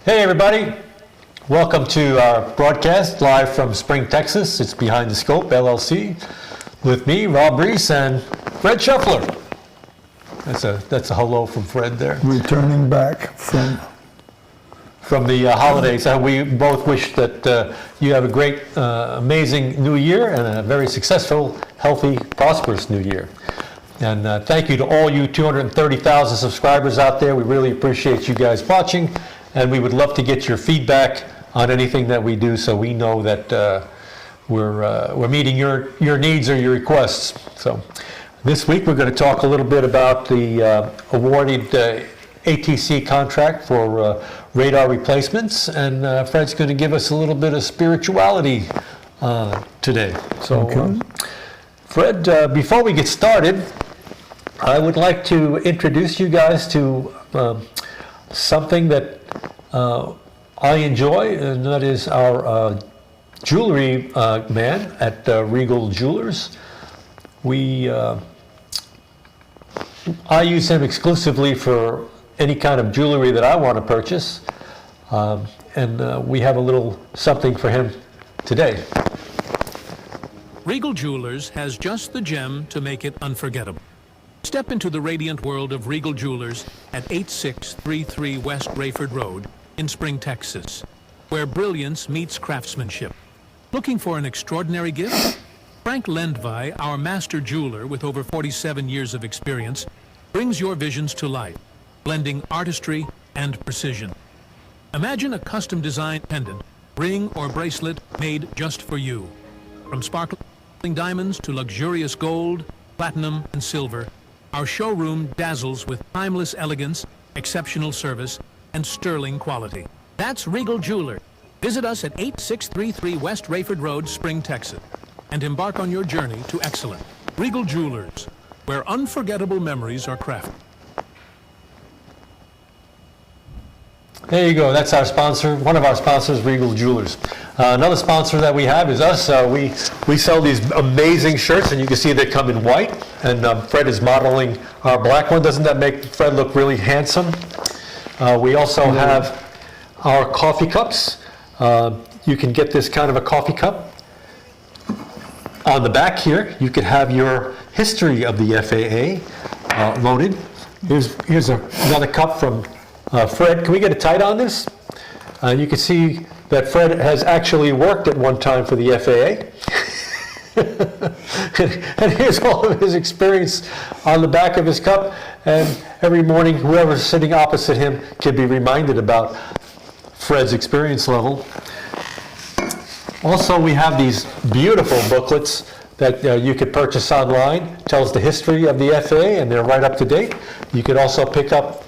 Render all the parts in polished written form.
Hey everybody, welcome to our broadcast live from Spring, Texas. It's Behind the Scope, LLC, with me, Rob Reese, and Fred Shuffler. That's a hello from Fred there. Returning back from the holidays. We both wish that you have a great, amazing new year and a very successful, healthy, prosperous new year. And thank you to all you 230,000 subscribers out there. We really appreciate you guys watching. And we would love to get your feedback on anything that we do, so we know that we're meeting your needs or your requests. So this week we're going to talk a little bit about the awarded ATC contract for radar replacements, and Fred's going to give us a little bit of spirituality today. So, okay. Fred, before we get started, I would like to introduce you guys to something that I enjoy, and that is our jewelry man at Regal Jewelers. I use him exclusively for any kind of jewelry that I want to purchase, and we have a little something for him today. Regal Jewelers has just the gem to make it unforgettable. Step into the radiant world of Regal Jewelers at 8633 West Rayford Road in Spring, Texas, where brilliance meets craftsmanship. Looking for an extraordinary gift? Frank Lendvai, our master jeweler with over 47 years of experience, brings your visions to life, blending artistry and precision. Imagine a custom-designed pendant, ring or bracelet made just for you. From sparkling diamonds to luxurious gold, platinum, and silver, our showroom dazzles with timeless elegance, exceptional service, and sterling quality. That's Regal Jewelers. Visit us at 8633 West Rayford Road, Spring, Texas, and embark on your journey to excellence. Regal Jewelers, where unforgettable memories are crafted. There you go. That's our sponsor, one of our sponsors, Regal Jewelers. Another sponsor that we have is us. We sell these amazing shirts, and you can see they come in white, and Fred is modeling our black one. Doesn't that make Fred look really handsome? We also have our coffee cups. You can get this kind of a coffee cup. On the back here, you could have your history of the FAA loaded. Here's another cup from Fred. Can we get a tight on this? You can see that Fred has actually worked at one time for the FAA. And here's all of his experience on the back of his cup. And every morning, whoever's sitting opposite him can be reminded about Fred's experience level. Also, we have these beautiful booklets that you could purchase online. Tells the history of the FAA, and they're right up to date. You could also pick up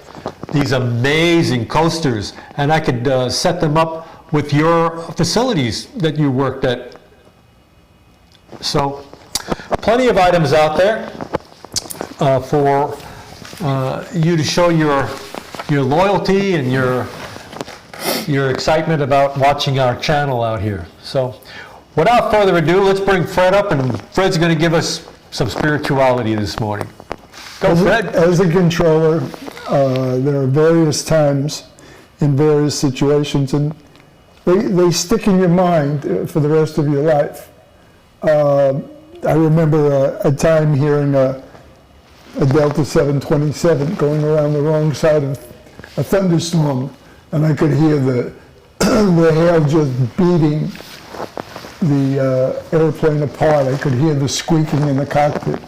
these amazing coasters, and I could set them up with your facilities that you worked at. So, plenty of items out there for you to show your loyalty and your excitement about watching our channel out here. So, without further ado, let's bring Fred up, and Fred's going to give us some spirituality this morning. Go, Fred. As a controller, there are various times in various situations, and they stick in your mind for the rest of your life. I remember a time hearing a Delta 727 going around the wrong side of a thunderstorm, and I could hear the hail just beating the airplane apart. I could hear the squeaking in the cockpit,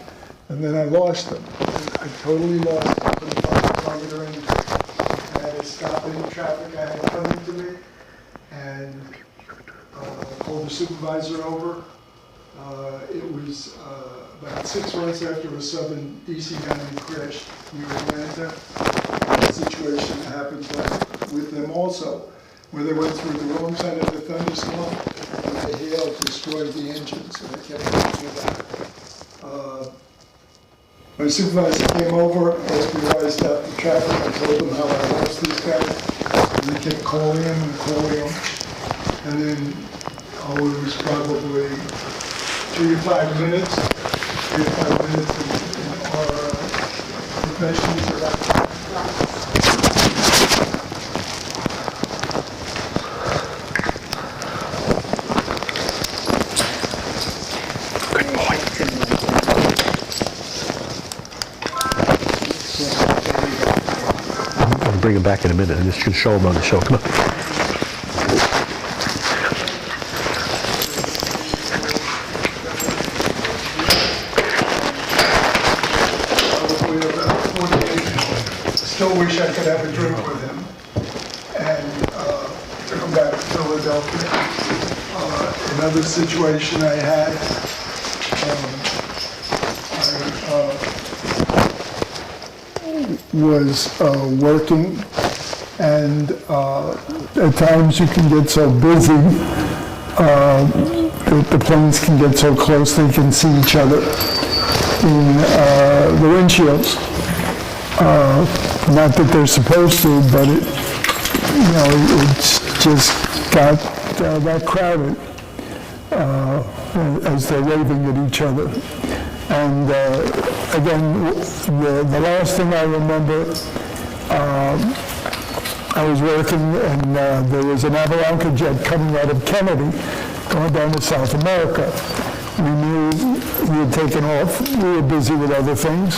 and then I lost them. I totally lost them. Couldn't find the target or anything. I had to stop any traffic I had coming to me, and called the supervisor over. It was about 6 months after a Southern DC 90 crash near Atlanta. A situation that happened with them also, where they went through the wrong side of the thunderstorm, and the hail destroyed the engines, and I kept thinking about it. My supervisor came over, asked me why I stopped the traffic. I told him how I lost these guys, and they kept calling him and calling him. And then, it was probably 3 to 5 minutes. 3 to 5 minutes in our profession is about bring him back in a minute. I'm just going to show him on the show. Come on. Probably about 48. Still wish I could have a drink with him. And took him back to Philadelphia. Another situation I had, I was working, and at times you can get so busy that the planes can get so close they can see each other in the windshields. Not that they're supposed to, but it's just got that crowded as they're waving at each other. And again, the last thing I remember, I was working and there was an Avianca jet coming out of Kennedy going down to South America. We knew we had taken off. We were busy with other things.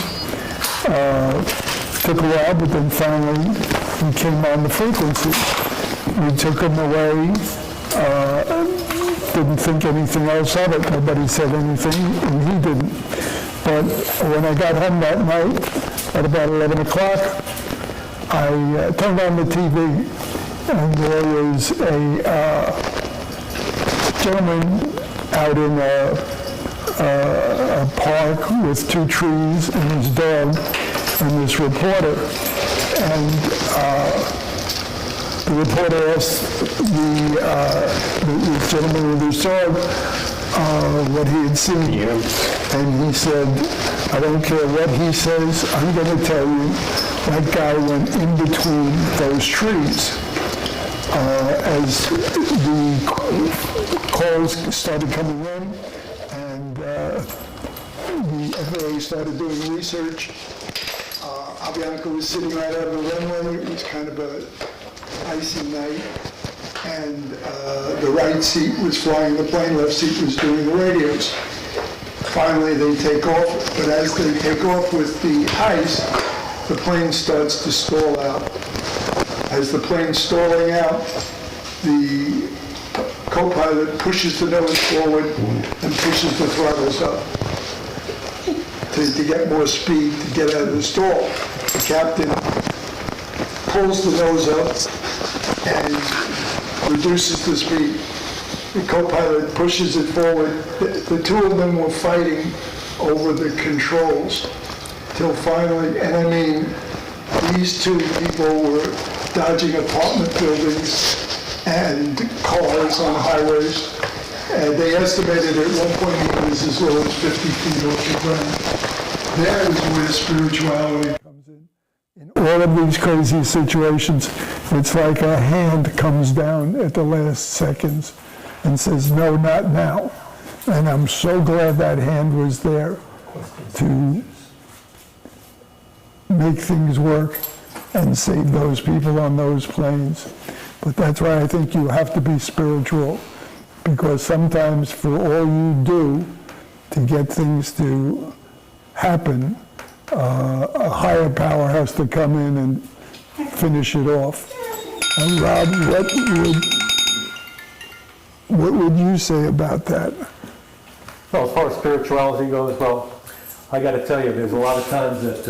Took a while, but then finally we came on the frequency. We took him away. Didn't think anything else of it. Nobody said anything, and he didn't. But when I got home that night, at about 11 o'clock, I turned on the TV, and there was a gentleman out in a park with two trees and his dog and this reporter. And the reporter asked the gentleman with his dog what he had seen. And he said, I don't care what he says, I'm going to tell you, that guy went in between those trees. As the calls started coming in, and the FAA started doing research, Avianca was sitting right out on the runway. It was kind of a icy night, and the right seat was flying the plane, left seat was doing the radios. Finally, they take off, but as they take off with the ice, the plane starts to stall out. As the plane's stalling out, the co-pilot pushes the nose forward and pushes the throttles up to get more speed, to get out of the stall. The captain pulls the nose up and reduces the speed. The co-pilot pushes it forward. The two of them were fighting over the controls till finally, and I mean, these two people were dodging apartment buildings and cars on highways. And they estimated at one point it was as low as 50 feet off the ground. That is where spirituality comes in. In all of these crazy situations, it's like a hand comes down at the last seconds and says, no, not now. And I'm so glad that hand was there to make things work and save those people on those planes. But that's why I think you have to be spiritual, because sometimes for all you do to get things to happen, a higher power has to come in and finish it off. And Rob, what would you say about that? Well, as far as spirituality goes, well, I got to tell you, there's a lot of times that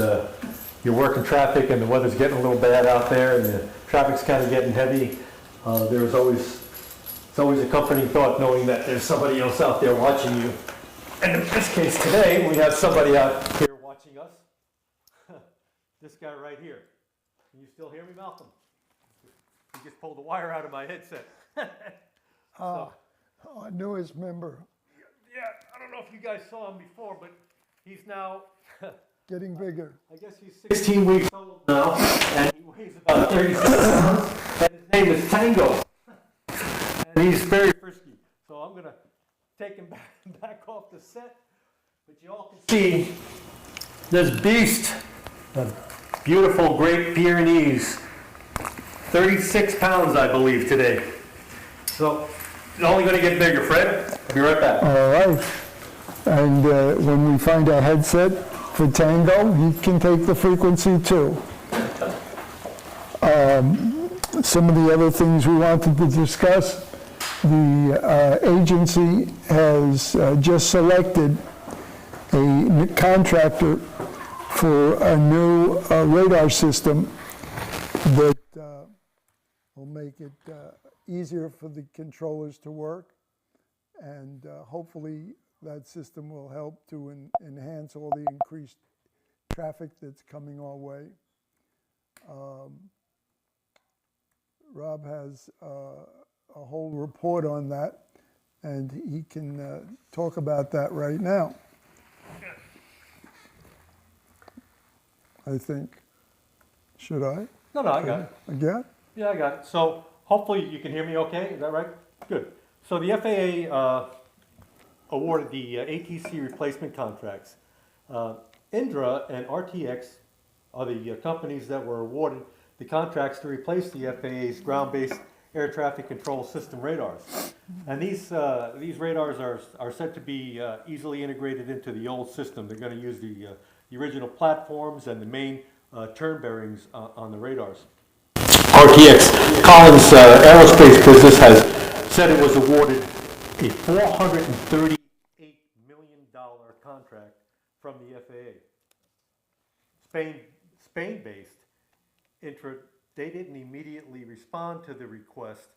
you're working traffic and the weather's getting a little bad out there and the traffic's kind of getting heavy. It's always a comforting thought knowing that there's somebody else out there watching you. And in this case today, we have somebody out here watching us. This guy right here. Can you still hear me, Malcolm? He just pulled the wire out of my headset. Our newest member. Yeah, I don't know if you guys saw him before, but he's now Getting bigger. I guess he's 16 weeks old now, and he weighs about 36 pounds, and his name is Tango. And he's very frisky. So I'm going to take him back off the set, but you all can see this beast, the beautiful Great Pyrenees, 36 pounds, I believe, today. So it's only going to get bigger, Fred. I'll be right back. All right. And when we find a headset for Tango, he can take the frequency too. Some of the other things we wanted to discuss, the agency has just selected a contractor for a new radar system that will make it easier for the controllers to work, and hopefully that system will help to enhance all the increased traffic that's coming our way. Rob has a whole report on that, and he can talk about that right now. I think. Should I? No, I got it. Again? Yeah, I got it. So hopefully you can hear me okay. Is that right? Good. So the FAA awarded the ATC replacement contracts. Indra and RTX are the companies that were awarded the contracts to replace the FAA's ground-based air traffic control system radars. And these radars are said to be easily integrated into the old system. They're going to use the original platforms and the main turn bearings on the radars. RTX, Collins Aerospace Business, has said it was awarded a $438 million contract from the FAA. Spain-based Intra, they didn't immediately respond to the request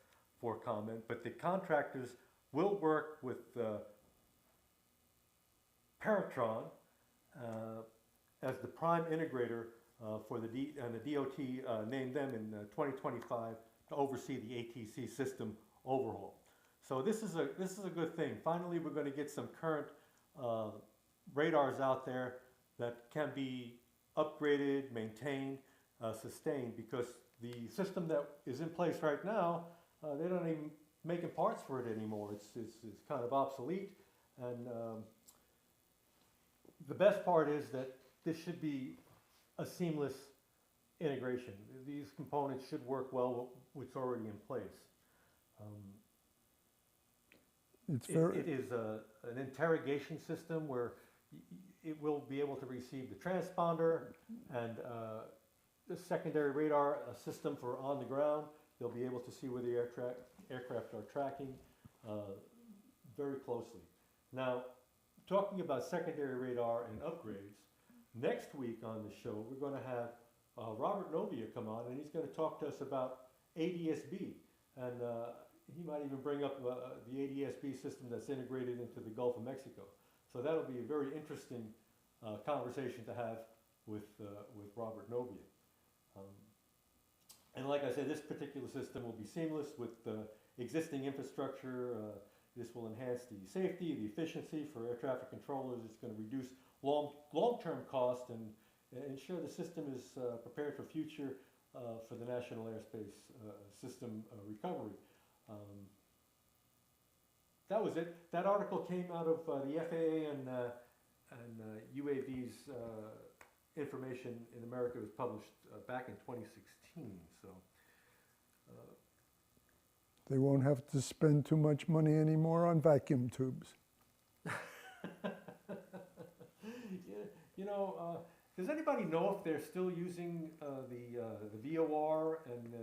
for comment, but the contractors will work with Paratron as the prime integrator for the DOT named them in 2025 to oversee the ATC system overhaul. So this is a good thing. Finally, we're going to get some current radars out there that can be upgraded, maintained, sustained, because the system that is in place right now, they don't even making parts for it anymore. It's kind of obsolete, and the best part is that this should be a seamless integration. These components should work well with what's already in place. It is an interrogation system where it will be able to receive the transponder and the secondary radar system for on the ground. They'll be able to see where the aircraft are tracking very closely. Now, talking about secondary radar and upgrades, next week on the show, we're going to have Robert Novia come on, and he's going to talk to us about ADS-B. And he might even bring up the ADS-B system that's integrated into the Gulf of Mexico. So that'll be a very interesting conversation to have with Robert Novia. And like I said, this particular system will be seamless with existing infrastructure. This will enhance the safety, the efficiency for air traffic controllers. It's going to reduce long-term cost and ensure the system is prepared for future for the national airspace system recovery. That was it. That article came out of the FAA and UAV's information in America. Was published back in 2016. So they won't have to spend too much money anymore on vacuum tubes. Does anybody know if they're still using the VOR and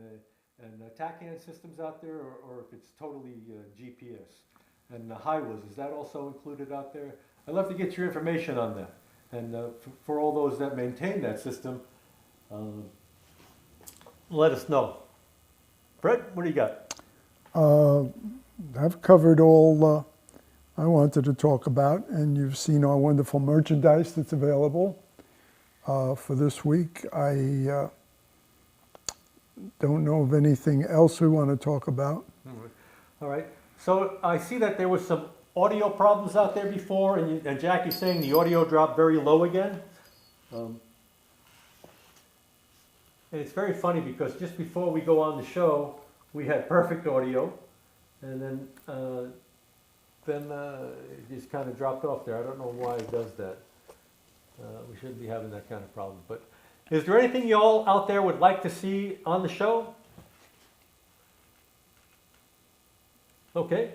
TACAN systems out there, or if it's totally GPS? And HIWAs, is that also included out there? I'd love to get your information on that. And for all those that maintain that system, let us know. Fred, what do you got? I've covered all I wanted to talk about, and you've seen our wonderful merchandise that's available for this week. I don't know of anything else we want to talk about. All right. So I see that there was some audio problems out there before, and Jackie's saying the audio dropped very low again. And it's very funny because just before we go on the show, we had perfect audio, and then it just kind of dropped off there. I don't know why it does that. We shouldn't be having that kind of problem. But is there anything you all out there would like to see on the show? Okay.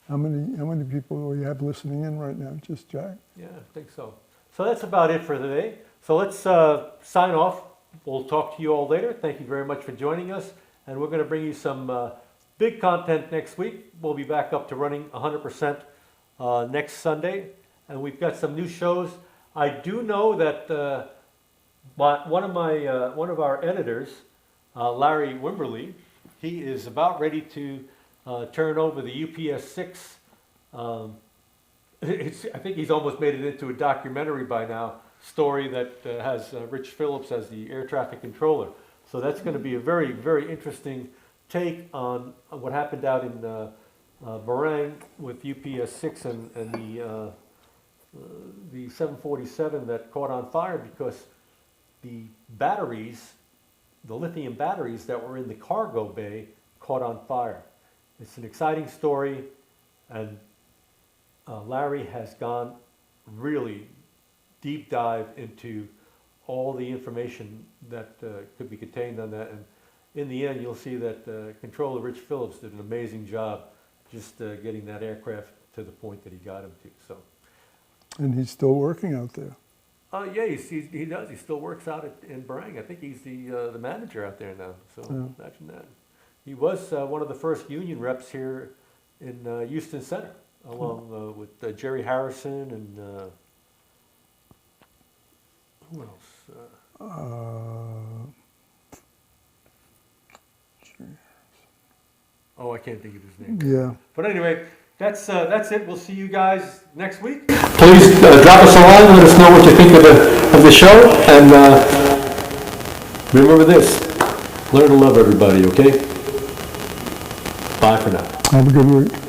How many people do we have listening in right now? Just Jack? Yeah, I think so. So that's about it for today. So let's sign off. we'll talk to you all later. Thank you very much for joining us. And we're going to bring you some big content next week. We'll be back up to running 100% next Sunday. And we've got some new shows. I do know that one of our editors, Larry Wimberly, he is about ready to turn over the UPS 6. I think he's almost made it into a documentary by now, story that has Rich Phillips as the air traffic controller. So that's going to be a very, very interesting take on what happened out in Bahrain with UPS 6 and the 747 that caught on fire because the batteries, the lithium batteries that were in the cargo bay caught on fire. It's an exciting story, and Larry has gone really deep dive into all the information that could be contained on that. And in the end, you'll see that Controller Rich Phillips did an amazing job just getting that aircraft to the point that he got him to. So. And he's still working out there. Yeah, he does. He still works out in Bahrain. I think he's the manager out there now. So imagine that. He was one of the first union reps here in Houston Center, along with Jerry Harrison and who else? Oh, I can't think of his name. Yeah. But anyway, that's it. We'll see you guys next week. Please drop us a line and let us know what you think of the show. And remember this: learn to love everybody. Okay. Bye for now. Have a good week.